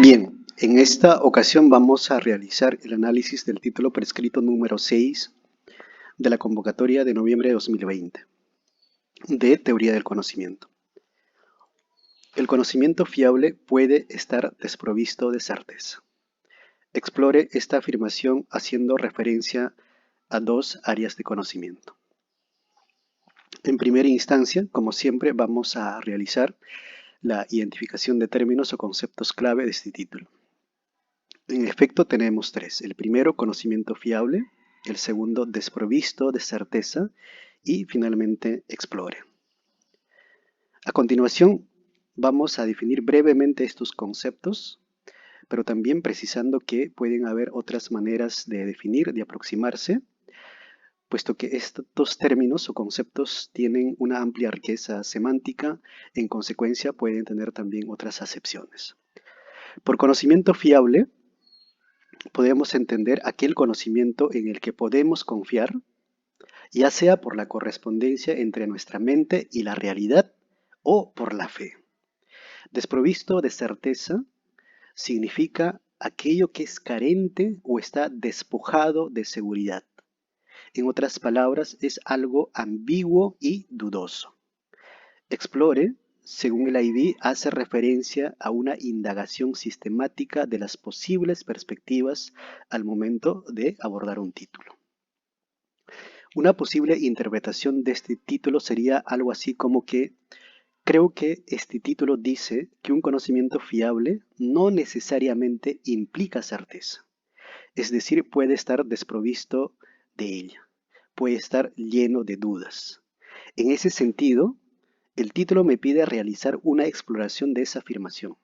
Bien, en esta ocasión vamos a realizar el análisis del título prescrito número 6 de la convocatoria de noviembre de 2020 de Teoría del Conocimiento. El conocimiento fiable puede estar desprovisto de certeza. Explore esta afirmación haciendo referencia a dos áreas de conocimiento. En primera instancia, como siempre, vamos a realizar la identificación de términos o conceptos clave de este título. En efecto, tenemos tres. El primero, conocimiento fiable. El segundo, desprovisto de certeza. Y finalmente, explore. A continuación, vamos a definir brevemente estos conceptos, pero también precisando que pueden haber otras maneras de definir, de aproximarse, puesto que estos términos o conceptos tienen una amplia riqueza semántica, en consecuencia pueden tener también otras acepciones. Por conocimiento fiable, podemos entender aquel conocimiento en el que podemos confiar, ya sea por la correspondencia entre nuestra mente y la realidad o por la fe. Desprovisto de certeza significa aquello que es carente o está despojado de seguridad. En otras palabras, es algo ambiguo y dudoso. Explore, según el IB, hace referencia a una indagación sistemática de las posibles perspectivas al momento de abordar un título. Una posible interpretación de este título sería algo así como que creo que este título dice que un conocimiento fiable no necesariamente implica certeza, es decir, puede estar desprovisto de ella, puede estar lleno de dudas. En ese sentido, el título me pide realizar una exploración de esa afirmación.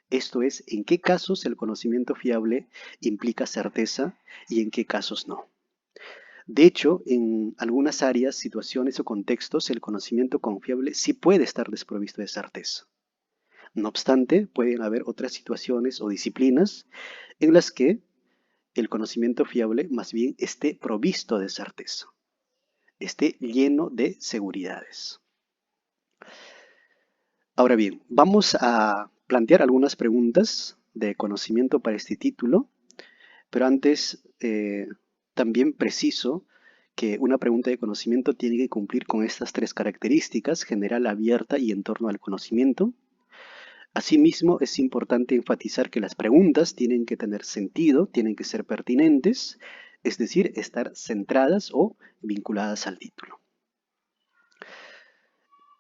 Esto es, en qué casos el conocimiento fiable implica certeza y en qué casos no. De hecho, en algunas áreas, situaciones o contextos, el conocimiento confiable sí puede estar desprovisto de certeza. No obstante, pueden haber otras situaciones o disciplinas en las que el conocimiento fiable más bien esté provisto de certeza, esté lleno de seguridades. Ahora bien, vamos a plantear algunas preguntas de conocimiento para este título, pero antes también preciso que una pregunta de conocimiento tiene que cumplir con estas tres características: general, abierta y en torno al conocimiento. Asimismo, es importante enfatizar que las preguntas tienen que tener sentido, tienen que ser pertinentes, es decir, estar centradas o vinculadas al título.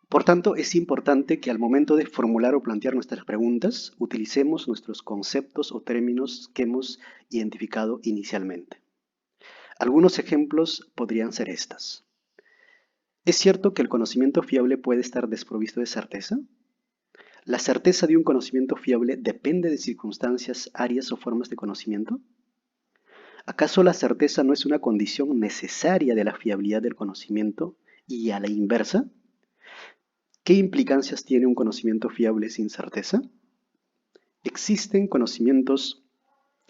Por tanto, es importante que al momento de formular o plantear nuestras preguntas, utilicemos nuestros conceptos o términos que hemos identificado inicialmente. Algunos ejemplos podrían ser estas. ¿Es cierto que el conocimiento fiable puede estar desprovisto de certeza? ¿La certeza de un conocimiento fiable depende de circunstancias, áreas o formas de conocimiento? ¿Acaso la certeza no es una condición necesaria de la fiabilidad del conocimiento y a la inversa? ¿Qué implicancias tiene un conocimiento fiable sin certeza? ¿Existen conocimientos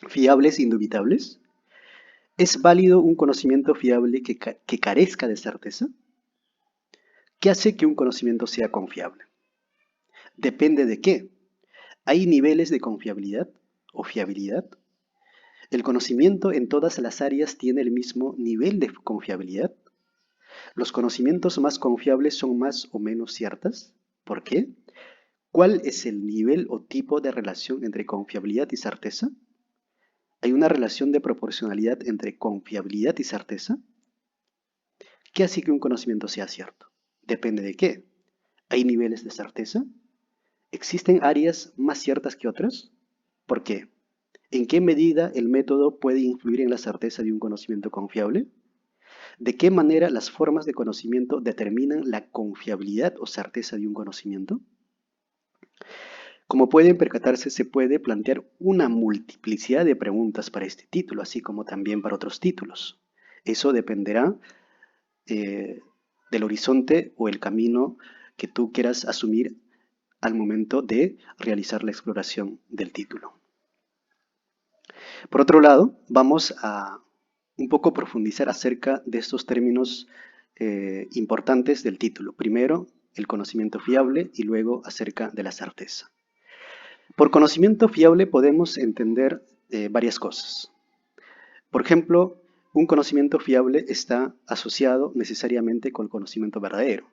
fiables indubitables? ¿Es válido un conocimiento fiable que carezca de certeza? ¿Qué hace que un conocimiento sea confiable? ¿Depende de qué? ¿Hay niveles de confiabilidad o fiabilidad? ¿El conocimiento en todas las áreas tiene el mismo nivel de confiabilidad? ¿Los conocimientos más confiables son más o menos ciertas? ¿Por qué? ¿Cuál es el nivel o tipo de relación entre confiabilidad y certeza? ¿Hay una relación de proporcionalidad entre confiabilidad y certeza? ¿Qué hace que un conocimiento sea cierto? ¿Depende de qué? ¿Hay niveles de certeza? ¿Existen áreas más ciertas que otras? ¿Por qué? ¿En qué medida el método puede influir en la certeza de un conocimiento confiable? ¿De qué manera las formas de conocimiento determinan la confiabilidad o certeza de un conocimiento? Como pueden percatarse, se puede plantear una multiplicidad de preguntas para este título, así como también para otros títulos. Eso dependerá del horizonte o el camino que tú quieras asumir al momento de realizar la exploración del título. Por otro lado, vamos a un poco profundizar acerca de estos términos importantes del título. Primero, el conocimiento fiable y luego acerca de la certeza. Por conocimiento fiable podemos entender varias cosas. Por ejemplo, un conocimiento fiable está asociado necesariamente con el conocimiento verdadero.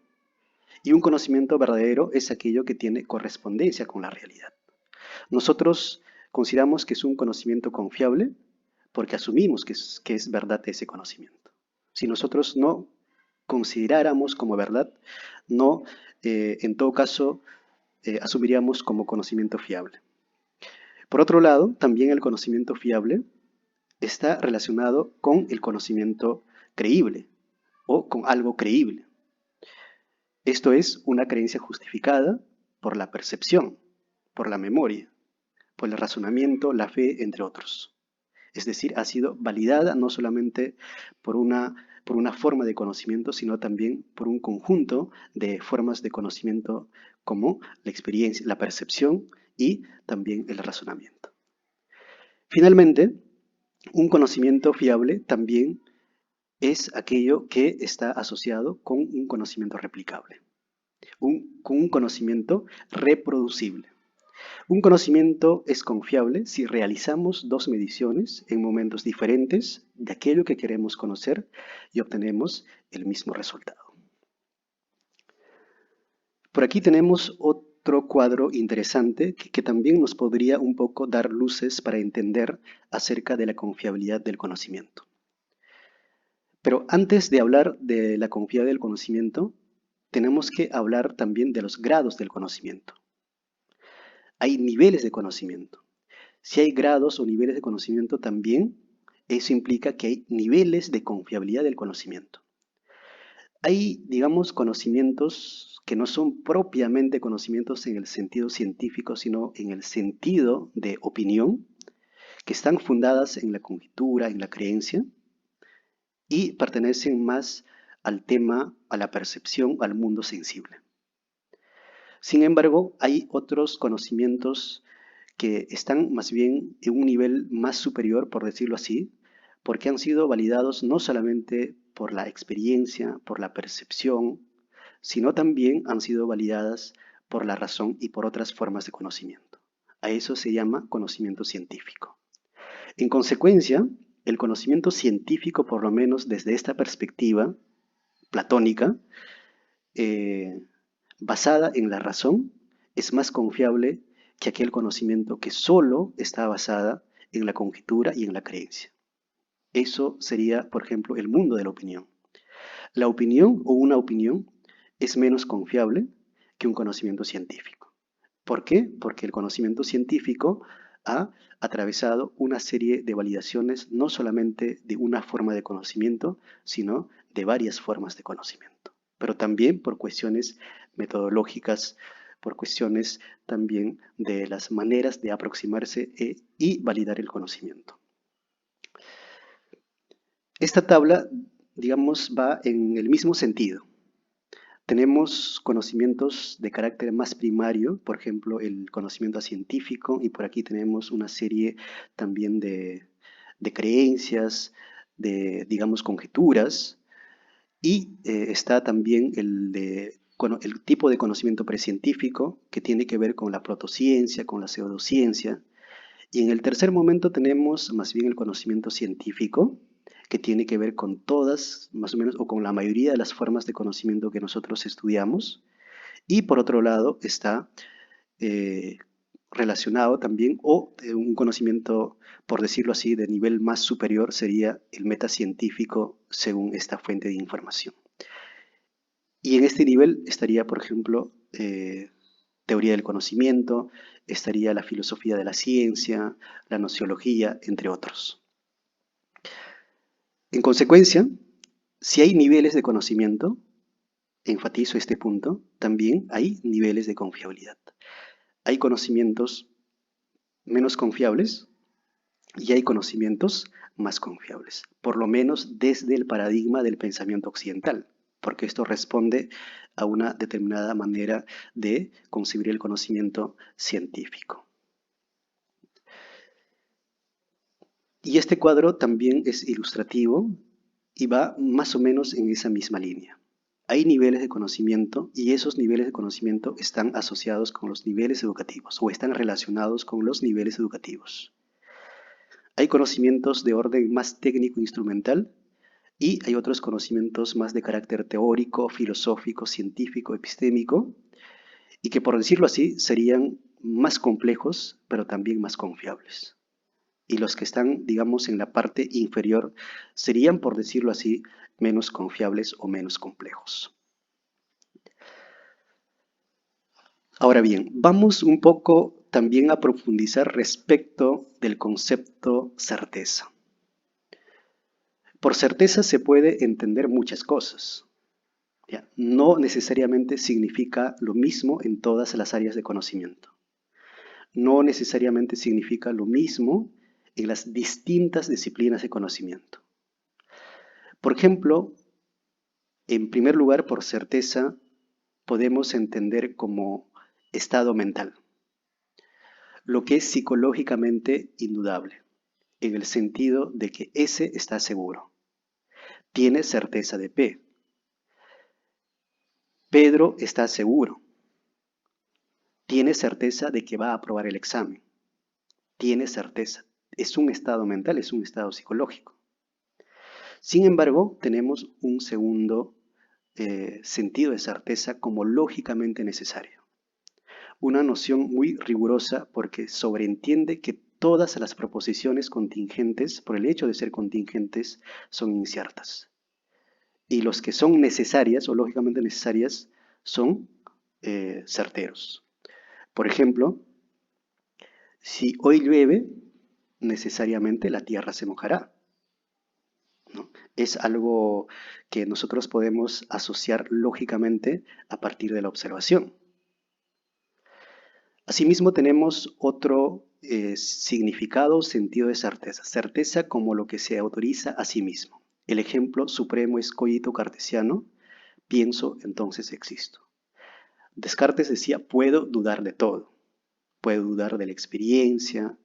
Y un conocimiento verdadero es aquello que tiene correspondencia con la realidad. Nosotros consideramos que es un conocimiento confiable porque asumimos que es verdad ese conocimiento. Si nosotros no consideráramos como verdad, no, en todo caso, asumiríamos como conocimiento fiable. Por otro lado, también el conocimiento fiable está relacionado con el conocimiento creíble o con algo creíble. Esto es una creencia justificada por la percepción, por la memoria, por el razonamiento, la fe, entre otros. Es decir, ha sido validada no solamente por una forma de conocimiento, sino también por un conjunto de formas de conocimiento como la experiencia, la percepción y también el razonamiento. Finalmente, un conocimiento fiable también es aquello que está asociado con un conocimiento replicable, con un conocimiento reproducible. Un conocimiento es confiable si realizamos dos mediciones en momentos diferentes de aquello que queremos conocer y obtenemos el mismo resultado. Por aquí tenemos otro cuadro interesante que también nos podría un poco dar luces para entender acerca de la confiabilidad del conocimiento. Pero antes de hablar de la confiabilidad del conocimiento, tenemos que hablar también de los grados del conocimiento. Hay niveles de conocimiento. Si hay grados o niveles de conocimiento también, eso implica que hay niveles de confiabilidad del conocimiento. Hay, digamos, conocimientos que no son propiamente conocimientos en el sentido científico, sino en el sentido de opinión, que están fundadas en la conjetura, en la creencia, y pertenecen más al tema, a la percepción, al mundo sensible. Sin embargo, hay otros conocimientos que están más bien en un nivel más superior, por decirlo así, porque han sido validados no solamente por la experiencia, por la percepción, sino también han sido validadas por la razón y por otras formas de conocimiento. A eso se llama conocimiento científico. En consecuencia, el conocimiento científico, por lo menos desde esta perspectiva platónica, eh, basada en la razón, es más confiable que aquel conocimiento que solo está basada en la conjetura y en la creencia. Eso sería, por ejemplo, el mundo de la opinión. La opinión o una opinión es menos confiable que un conocimiento científico. ¿Por qué? Porque el conocimiento científico ha atravesado una serie de validaciones no solamente de una forma de conocimiento, sino de varias formas de conocimiento, pero también por cuestiones metodológicas, por cuestiones también de las maneras de aproximarse y validar el conocimiento. Esta tabla, digamos, va en el mismo sentido. Tenemos conocimientos de carácter más primario, por ejemplo, el conocimiento científico, y por aquí tenemos una serie también de creencias, de, digamos, conjeturas, y está también el tipo de conocimiento precientífico que tiene que ver con la protociencia, con la pseudociencia. Y en el tercer momento tenemos más bien el conocimiento científico, que tiene que ver con todas, más o menos, o con la mayoría de las formas de conocimiento que nosotros estudiamos. Y por otro lado está eh, relacionado también, o un conocimiento, por decirlo así, de nivel más superior sería el metacientífico según esta fuente de información. Y en este nivel estaría, por ejemplo, teoría del conocimiento, estaría la filosofía de la ciencia, la nociología, entre otros. En consecuencia, si hay niveles de conocimiento, enfatizo este punto, también hay niveles de confiabilidad. Hay conocimientos menos confiables y hay conocimientos más confiables, por lo menos desde el paradigma del pensamiento occidental, porque esto responde a una determinada manera de concebir el conocimiento científico. Y este cuadro también es ilustrativo y va más o menos en esa misma línea. Hay niveles de conocimiento y esos niveles de conocimiento están asociados con los niveles educativos o están relacionados con los niveles educativos. Hay conocimientos de orden más técnico e instrumental y hay otros conocimientos más de carácter teórico, filosófico, científico, epistémico y que, por decirlo así, serían más complejos pero también más confiables. Y los que están, digamos, en la parte inferior serían, por decirlo así, menos confiables o menos complejos. Ahora bien, vamos un poco también a profundizar respecto del concepto certeza. Por certeza se puede entender muchas cosas. ¿Ya? No necesariamente significa lo mismo en todas las áreas de conocimiento. No necesariamente significa lo mismo en las distintas disciplinas de conocimiento. Por ejemplo, en primer lugar, por certeza, podemos entender como estado mental, lo que es psicológicamente indudable, en el sentido de que S está seguro, tiene certeza de P. Pedro está seguro, tiene certeza de que va a aprobar el examen, tiene certeza. Es un estado mental, es un estado psicológico. Sin embargo, tenemos un segundo sentido de certeza como lógicamente necesario. Una noción muy rigurosa porque sobreentiende que todas las proposiciones contingentes, por el hecho de ser contingentes, son inciertas. Y los que son necesarias o lógicamente necesarias son certeros. Por ejemplo, si hoy llueve, necesariamente la tierra se mojará, ¿no? Es algo que nosotros podemos asociar lógicamente a partir de la observación. Asimismo, tenemos otro significado o sentido de certeza. Certeza como lo que se autoriza a sí mismo. El ejemplo supremo es cogito cartesiano, pienso, entonces existo. Descartes decía, puedo dudar de todo. Puedo dudar de la experiencia,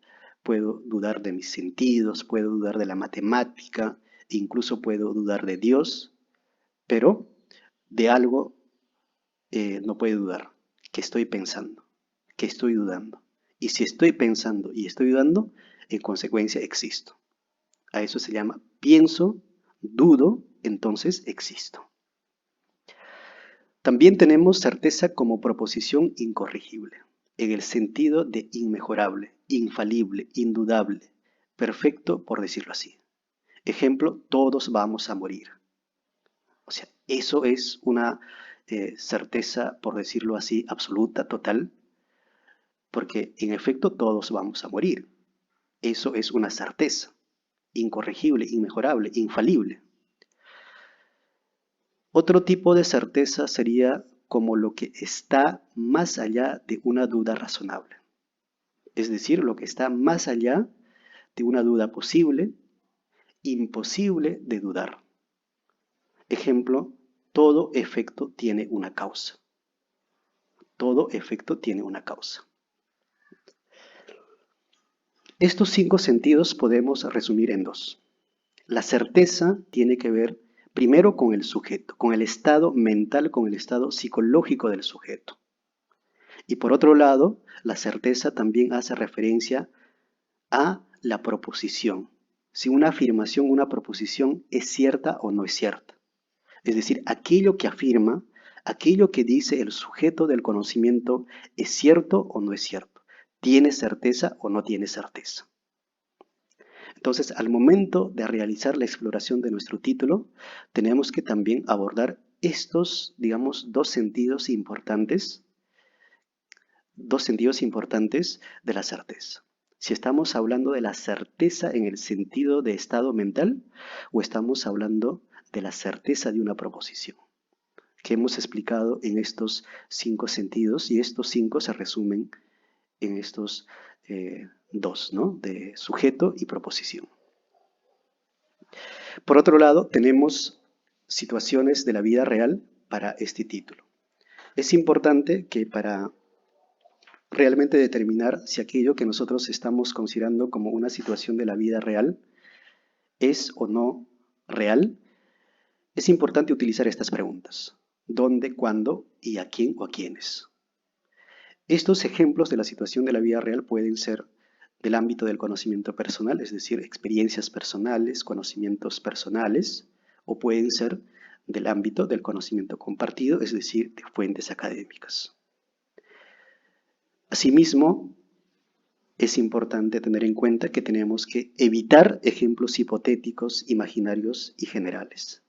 puedo dudar de mis sentidos, puedo dudar de la matemática, incluso puedo dudar de Dios, pero de algo no puedo dudar, que estoy pensando, que estoy dudando. Y si estoy pensando y estoy dudando, en consecuencia existo. A eso se llama pienso, dudo, entonces existo. También tenemos certeza como proposición incorregible, en el sentido de inmejorable, infalible, indudable, perfecto, por decirlo así. Ejemplo, todos vamos a morir. O sea, eso es una certeza, por decirlo así, absoluta, total, porque en efecto todos vamos a morir. Eso es una certeza, incorregible, inmejorable, infalible. Otro tipo de certeza sería como lo que está más allá de una duda razonable. Es decir, lo que está más allá de una duda posible, imposible de dudar. Ejemplo, todo efecto tiene una causa. Todo efecto tiene una causa. Estos 5 sentidos podemos resumir en 2. La certeza tiene que ver primero con el sujeto, con el estado mental, con el estado psicológico del sujeto. Y por otro lado, la certeza también hace referencia a la proposición. Si una afirmación, una proposición es cierta o no es cierta. Es decir, aquello que afirma, aquello que dice el sujeto del conocimiento es cierto o no es cierto. ¿Tiene certeza o no tiene certeza? Entonces, al momento de realizar la exploración de nuestro título, tenemos que también abordar estos, digamos, dos sentidos importantes de la certeza. Si estamos hablando de la certeza en el sentido de estado mental o estamos hablando de la certeza de una proposición, que hemos explicado en estos 5 sentidos y estos 5 se resumen en estos 2, ¿no? De sujeto y proposición. Por otro lado, tenemos situaciones de la vida real para este título. Es importante que para realmente determinar si aquello que nosotros estamos considerando como una situación de la vida real es o no real, es importante utilizar estas preguntas. dónde, cuándo y a quién o a quiénes. Estos ejemplos de la situación de la vida real pueden ser del ámbito del conocimiento personal, es decir, experiencias personales, conocimientos personales, o pueden ser del ámbito del conocimiento compartido, es decir, de fuentes académicas. Asimismo, es importante tener en cuenta que tenemos que evitar ejemplos hipotéticos, imaginarios y generales.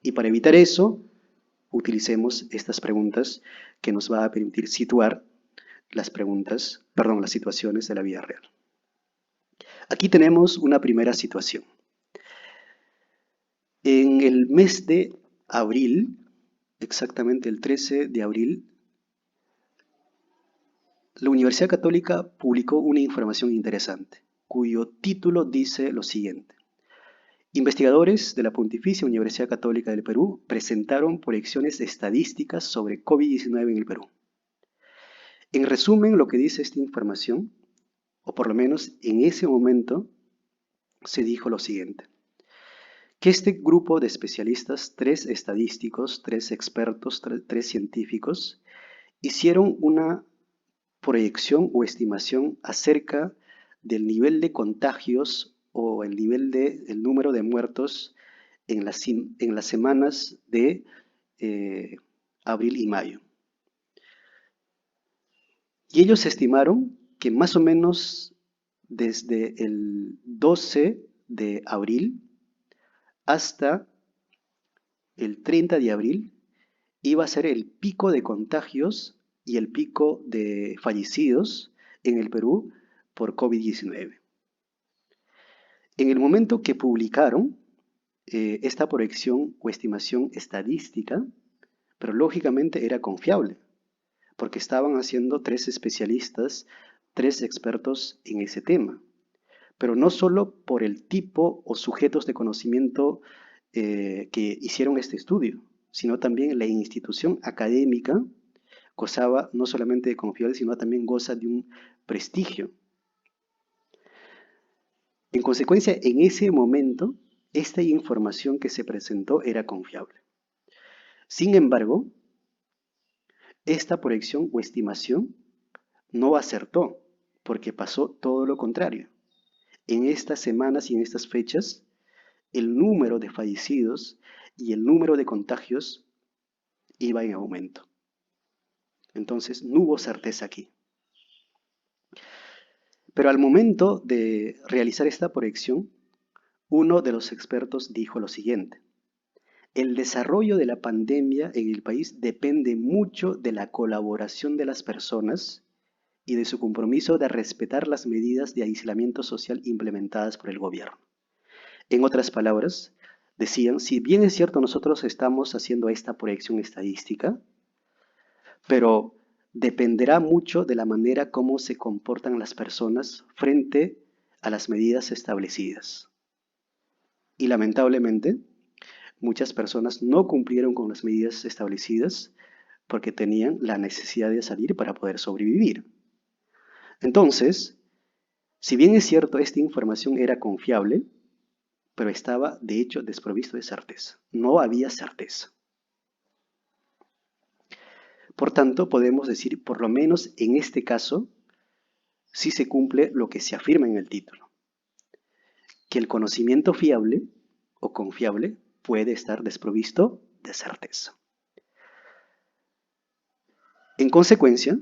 Y para evitar eso, utilicemos estas preguntas que nos va a permitir situar las situaciones de la vida real. Aquí tenemos una primera situación. En el mes de abril, exactamente el 13 de abril, la Universidad Católica publicó una información interesante, cuyo título dice lo siguiente. Investigadores de la Pontificia Universidad Católica del Perú presentaron proyecciones estadísticas sobre COVID-19 en el Perú. En resumen, lo que dice esta información, o por lo menos en ese momento, se dijo lo siguiente. Que este grupo de especialistas, 3 estadísticos, 3 expertos, 3 científicos, hicieron una proyección o estimación acerca del nivel de contagios o el número de muertos en las semanas de abril y mayo. Y ellos estimaron que más o menos desde el 12 de abril hasta el 30 de abril iba a ser el pico de contagios y el pico de fallecidos en el Perú por COVID-19. En el momento que publicaron esta proyección o estimación estadística, pero lógicamente era confiable, porque estaban haciendo 3 especialistas, 3 expertos en ese tema, pero no solo por el tipo o sujetos de conocimiento que hicieron este estudio, sino también la institución académica gozaba no solamente de confiabilidad, sino también goza de un prestigio. En consecuencia, en ese momento, esta información que se presentó era confiable. Sin embargo, esta proyección o estimación no acertó, porque pasó todo lo contrario. En estas semanas y en estas fechas, el número de fallecidos y el número de contagios iba en aumento. Entonces, no hubo certeza aquí. Pero al momento de realizar esta proyección, uno de los expertos dijo lo siguiente. El desarrollo de la pandemia en el país depende mucho de la colaboración de las personas y de su compromiso de respetar las medidas de aislamiento social implementadas por el gobierno. En otras palabras, decían, si bien es cierto nosotros estamos haciendo esta proyección estadística, pero dependerá mucho de la manera como se comportan las personas frente a las medidas establecidas. Y lamentablemente, muchas personas no cumplieron con las medidas establecidas porque tenían la necesidad de salir para poder sobrevivir. Entonces, si bien es cierto, esta información era confiable, pero estaba de hecho desprovisto de certeza. No había certeza. Por tanto, podemos decir, por lo menos en este caso, sí se cumple lo que se afirma en el título, que el conocimiento fiable o confiable puede estar desprovisto de certeza. En consecuencia,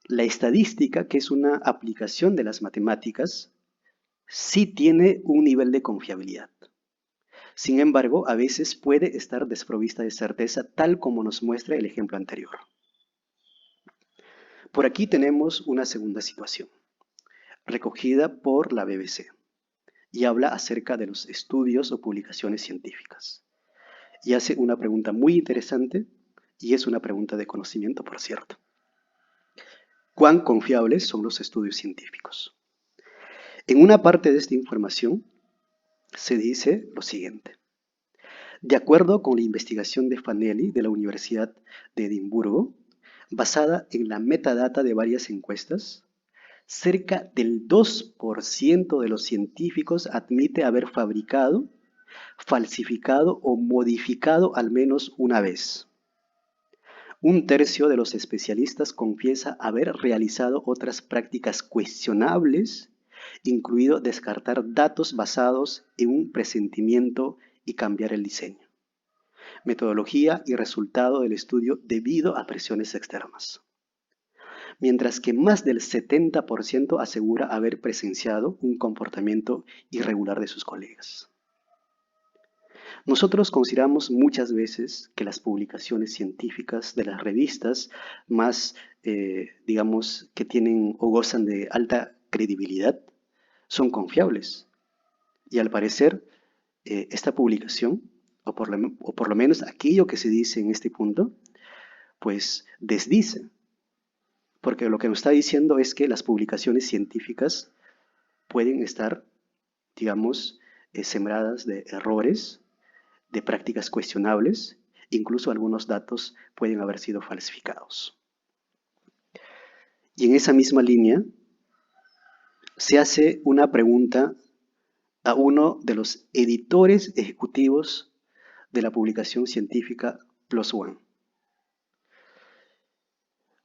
la estadística, que es una aplicación de las matemáticas, sí tiene un nivel de confiabilidad. Sin embargo, a veces puede estar desprovista de certeza, tal como nos muestra el ejemplo anterior. Por aquí tenemos una segunda situación, recogida por la BBC, y habla acerca de los estudios o publicaciones científicas. Y hace una pregunta muy interesante, y es una pregunta de conocimiento, por cierto. ¿Cuán confiables son los estudios científicos? En una parte de esta información se dice lo siguiente. De acuerdo con la investigación de Fanelli de la Universidad de Edimburgo, basada en la metadata de varias encuestas, cerca del 2% de los científicos admite haber fabricado, falsificado o modificado al menos una vez. Un tercio de los especialistas confiesa haber realizado otras prácticas cuestionables, incluido descartar datos basados en un presentimiento y cambiar el diseño, metodología y resultado del estudio debido a presiones externas. Mientras que más del 70% asegura haber presenciado un comportamiento irregular de sus colegas. Nosotros consideramos muchas veces que las publicaciones científicas de las revistas más, digamos, que tienen o gozan de alta credibilidad, son confiables. Y al parecer, esta publicación, o por lo menos aquello que se dice en este punto, pues desdice. Porque lo que nos está diciendo es que las publicaciones científicas pueden estar, digamos, sembradas de errores, de prácticas cuestionables, incluso algunos datos pueden haber sido falsificados. Y en esa misma línea se hace una pregunta a uno de los editores ejecutivos de la publicación científica PLOS ONE.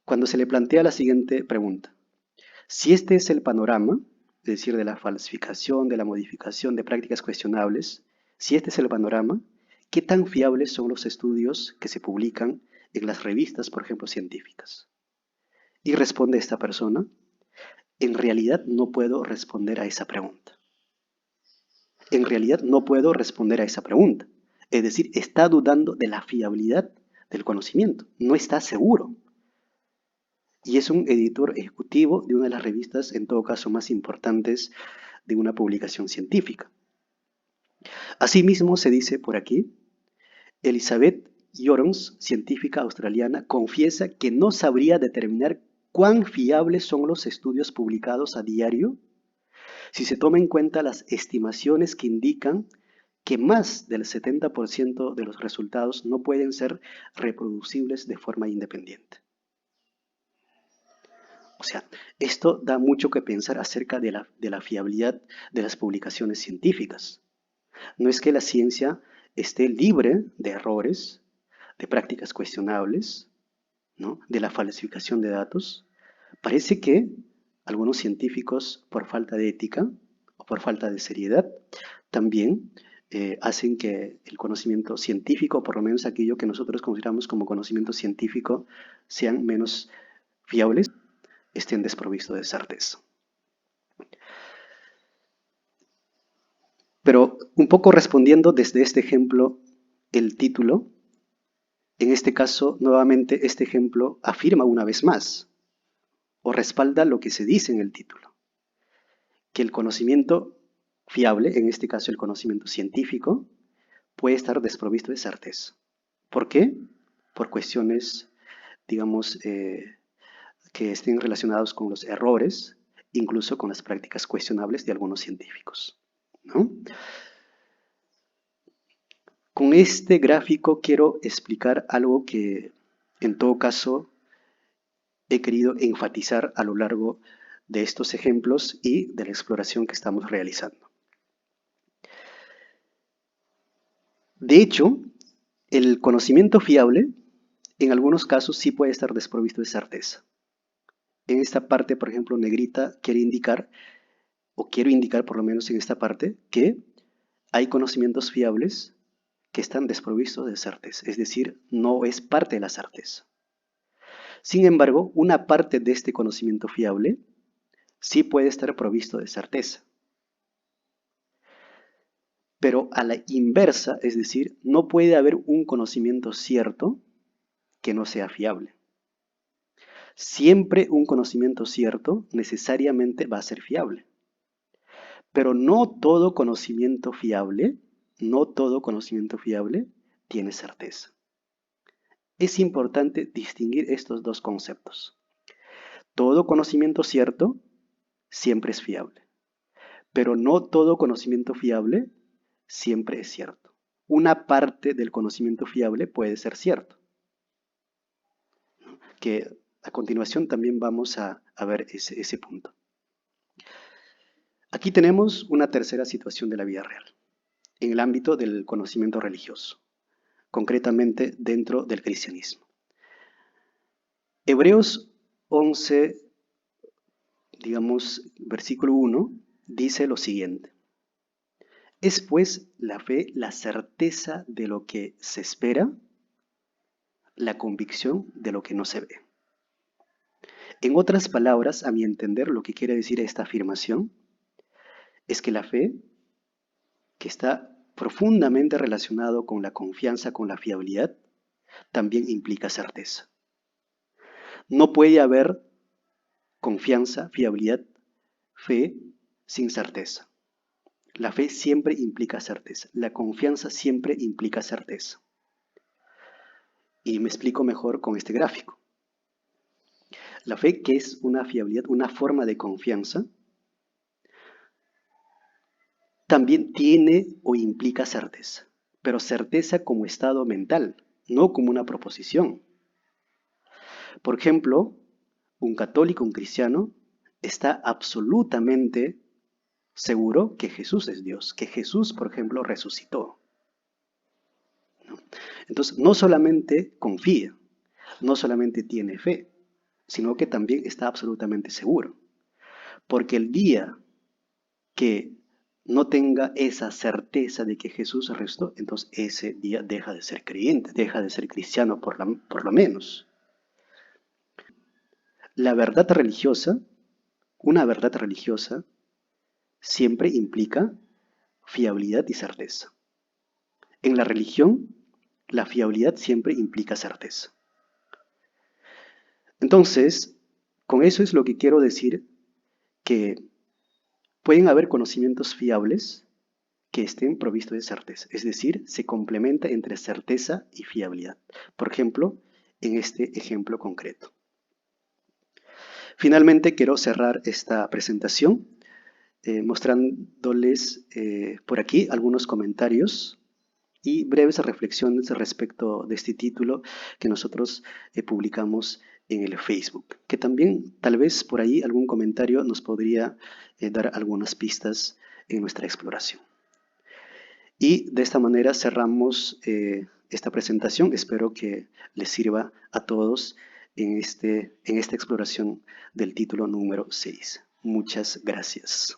Cuando se le plantea la siguiente pregunta: si este es el panorama, es decir, de la falsificación, de la modificación de prácticas cuestionables, si este es el panorama, ¿qué tan fiables son los estudios que se publican en las revistas, por ejemplo, científicas? Y responde esta persona: en realidad no puedo responder a esa pregunta. En realidad no puedo responder a esa pregunta. Es decir, está dudando de la fiabilidad del conocimiento, no está seguro. Y es un editor ejecutivo de una de las revistas, en todo caso, más importantes de una publicación científica. Asimismo, se dice por aquí, Elizabeth Jorons, científica australiana, confiesa que no sabría determinar cuán fiables son los estudios publicados a diario si se toma en cuenta las estimaciones que indican que más del 70% de los resultados no pueden ser reproducibles de forma independiente. O sea, esto da mucho que pensar acerca de la fiabilidad de las publicaciones científicas. No es que la ciencia esté libre de errores, de prácticas cuestionables, ¿no?, de la falsificación de datos. Parece que algunos científicos, por falta de ética o por falta de seriedad, también hacen que el conocimiento científico, por lo menos aquello que nosotros consideramos como conocimiento científico, sean menos fiables, estén desprovistos de certeza. Pero un poco respondiendo desde este ejemplo, el título, en este caso, nuevamente, este ejemplo afirma una vez más, o respalda lo que se dice en el título, que el conocimiento fiable, en este caso el conocimiento científico, puede estar desprovisto de certeza. ¿Por qué? Por cuestiones, digamos, que estén relacionados con los errores, incluso con las prácticas cuestionables de algunos científicos, ¿no? Con este gráfico quiero explicar algo que, en todo caso, he querido enfatizar a lo largo de estos ejemplos y de la exploración que estamos realizando. De hecho, el conocimiento fiable, en algunos casos, sí puede estar desprovisto de certeza. En esta parte, por ejemplo, negrita, quiero indicar por lo menos en esta parte, que hay conocimientos fiables que están desprovistos de certeza, es decir, no es parte de la certeza. Sin embargo, una parte de este conocimiento fiable sí puede estar provisto de certeza. Pero a la inversa, es decir, no puede haber un conocimiento cierto que no sea fiable. Siempre un conocimiento cierto necesariamente va a ser fiable. Pero no todo conocimiento fiable tiene certeza. Es importante distinguir estos dos conceptos. Todo conocimiento cierto siempre es fiable, pero no todo conocimiento fiable siempre es cierto. Una parte del conocimiento fiable puede ser cierto, que a continuación también vamos a ver ese punto. Aquí tenemos una tercera situación de la vida real, en el ámbito del conocimiento religioso, concretamente dentro del cristianismo. Hebreos 11, digamos, versículo 1, dice lo siguiente. Es pues la fe la certeza de lo que se espera, la convicción de lo que no se ve. En otras palabras, a mi entender, lo que quiere decir esta afirmación es que la fe, que está profundamente relacionado con la confianza, con la fiabilidad, también implica certeza. No puede haber confianza, fiabilidad, fe sin certeza. La fe siempre implica certeza. La confianza siempre implica certeza. Y me explico mejor con este gráfico. La fe, que es una fiabilidad, una forma de confianza, también tiene o implica certeza, pero certeza como estado mental, no como una proposición. Por ejemplo, un católico, un cristiano, está absolutamente seguro que Jesús es Dios, que Jesús, por ejemplo, resucitó. Entonces, no solamente confía, no solamente tiene fe, sino que también está absolutamente seguro. Porque el día que no tenga esa certeza de que Jesús resucitó, entonces ese día deja de ser creyente, deja de ser cristiano por lo menos. La verdad religiosa, una verdad religiosa, siempre implica fiabilidad y certeza. En la religión, la fiabilidad siempre implica certeza. Entonces, con eso es lo que quiero decir, que pueden haber conocimientos fiables que estén provistos de certeza, es decir, se complementa entre certeza y fiabilidad. Por ejemplo, en este ejemplo concreto. Finalmente, quiero cerrar esta presentación mostrándoles por aquí algunos comentarios y breves reflexiones respecto de este título que nosotros publicamos en el Facebook, que también tal vez por ahí algún comentario nos podría dar algunas pistas en nuestra exploración. Y de esta manera cerramos esta presentación. Espero que les sirva a todos en esta exploración del título número 6. Muchas gracias.